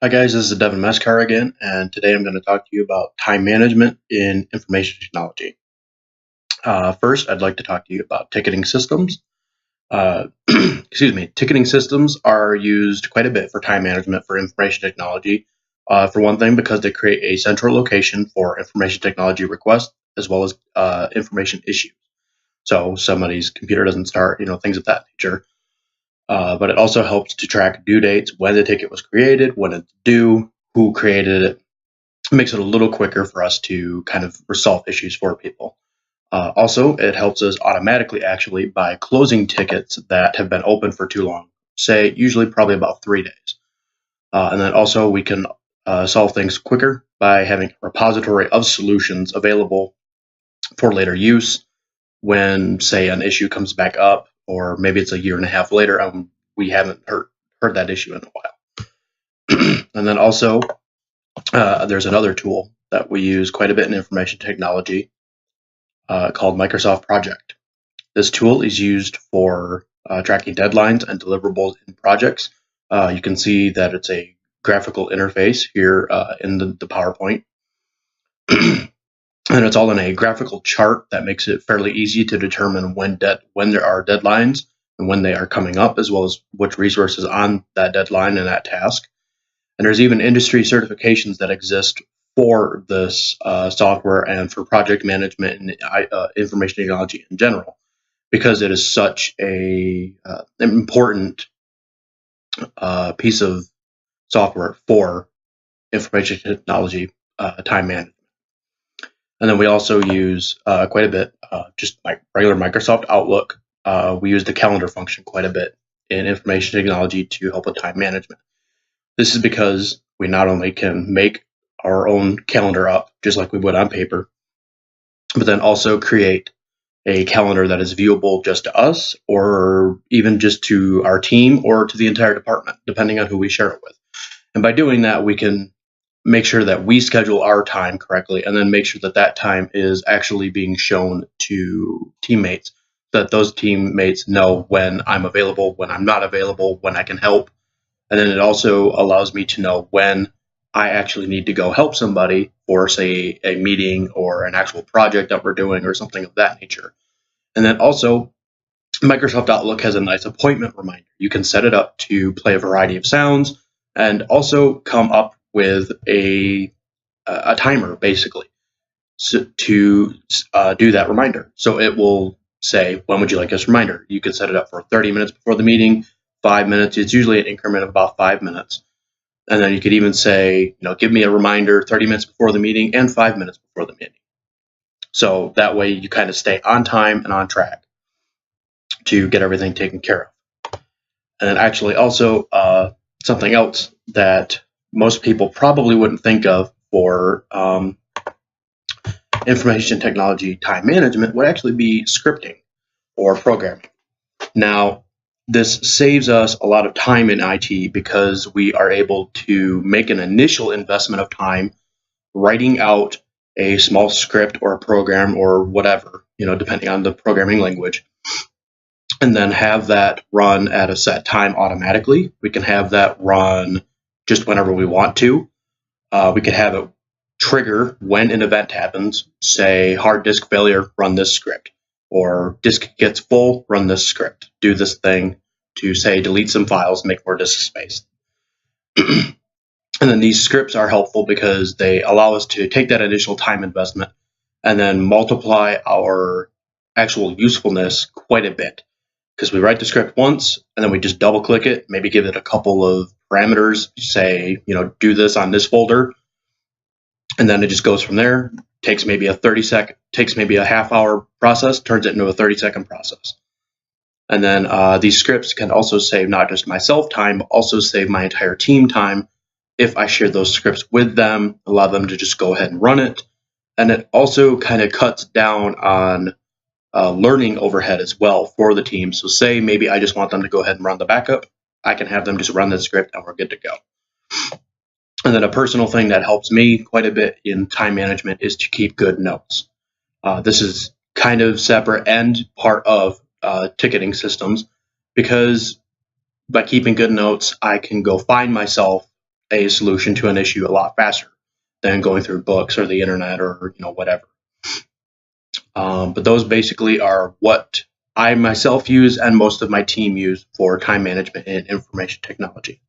Hi guys, this is Devin Meskar again, and today I'm going to talk to you about time management in information technology. First, I'd like to talk to you about ticketing systems. Excuse me, ticketing systems are used quite a bit for time management for information technology. For one thing, because they create a central location for information technology requests as well as information issues. So somebody's computer doesn't start, things of that nature. But it also helps to track due dates, when the ticket was created, when it's due, who created it. It makes it a little quicker for us to kind of resolve issues for people. Also, it helps us automatically actually by closing tickets that have been open for too long, say usually probably about 3 days. And then also we can solve things quicker by having a repository of solutions available for later use when, say, an issue comes back up, or maybe it's a year and a half later and we haven't heard that issue in a while. And then also, there's another tool that we use quite a bit in information technology called Microsoft Project. This tool is used for tracking deadlines and deliverables in projects. You can see that it's a graphical interface here in the PowerPoint. And it's all in a graphical chart that makes it fairly easy to determine when there are deadlines and when they are coming up, as well as which resources on that deadline and that task. And there's even industry certifications that exist for this software and for project management and information technology in general, because it is such an important piece of software for information technology time management. And then we also use quite a bit, just like regular Microsoft Outlook. We use the calendar function quite a bit in information technology to help with time management. This is because we not only can make our own calendar up, just like we would on paper, but then also create a calendar that is viewable just to us, or even just to our team or to the entire department, depending on who we share it with. And by doing that, we can make sure that we schedule our time correctly, and then make sure that that time is actually being shown to teammates, so that those teammates know when I'm available, when I'm not available, when I can help. And then it also allows me to know when I actually need to go help somebody for, say, a meeting or an actual project that we're doing or something of that nature. And then also, Microsoft Outlook has a nice appointment reminder. You can set it up to play a variety of sounds and also come up with a timer, basically, to do that reminder. So it will say, when would you like this reminder? You can set it up for 30 minutes before the meeting, 5 minutes. It's usually an increment of about 5 minutes. And then you could even say, give me a reminder 30 minutes before the meeting and 5 minutes before the meeting. So that way you kind of stay on time and on track to get everything taken care of. And then actually also something else that most people probably wouldn't think of for information technology time management would actually be scripting or programming. Now, this saves us a lot of time in IT because we are able to make an initial investment of time writing out a small script or a program or whatever, depending on the programming language, and then have that run at a set time automatically. We can have that run just whenever we want to. We could have it trigger when an event happens, say hard disk failure, run this script, or disk gets full, run this script, do this thing to, say, delete some files, make more disk space. And then these scripts are helpful because they allow us to take that initial time investment and then multiply our actual usefulness quite a bit. Because we write the script once and then we just double click it, maybe give it a couple of parameters, say, do this on this folder. And then it just goes from there. Takes maybe a half hour process, turns it into a 30-second process. And then these scripts can also save not just myself time, but also save my entire team time if I share those scripts with them, allow them to just go ahead and run it. And it also kind of cuts down on learning overhead as well for the team. So say maybe I just want them to go ahead and run the backup. I can have them just run the script and we're good to go. And then a personal thing that helps me quite a bit in time management is to keep good notes. This is kind of separate and part of ticketing systems, because by keeping good notes, I can go find myself a solution to an issue a lot faster than going through books or the internet or whatever. But those basically are what I myself use and most of my team use for time management and information technology.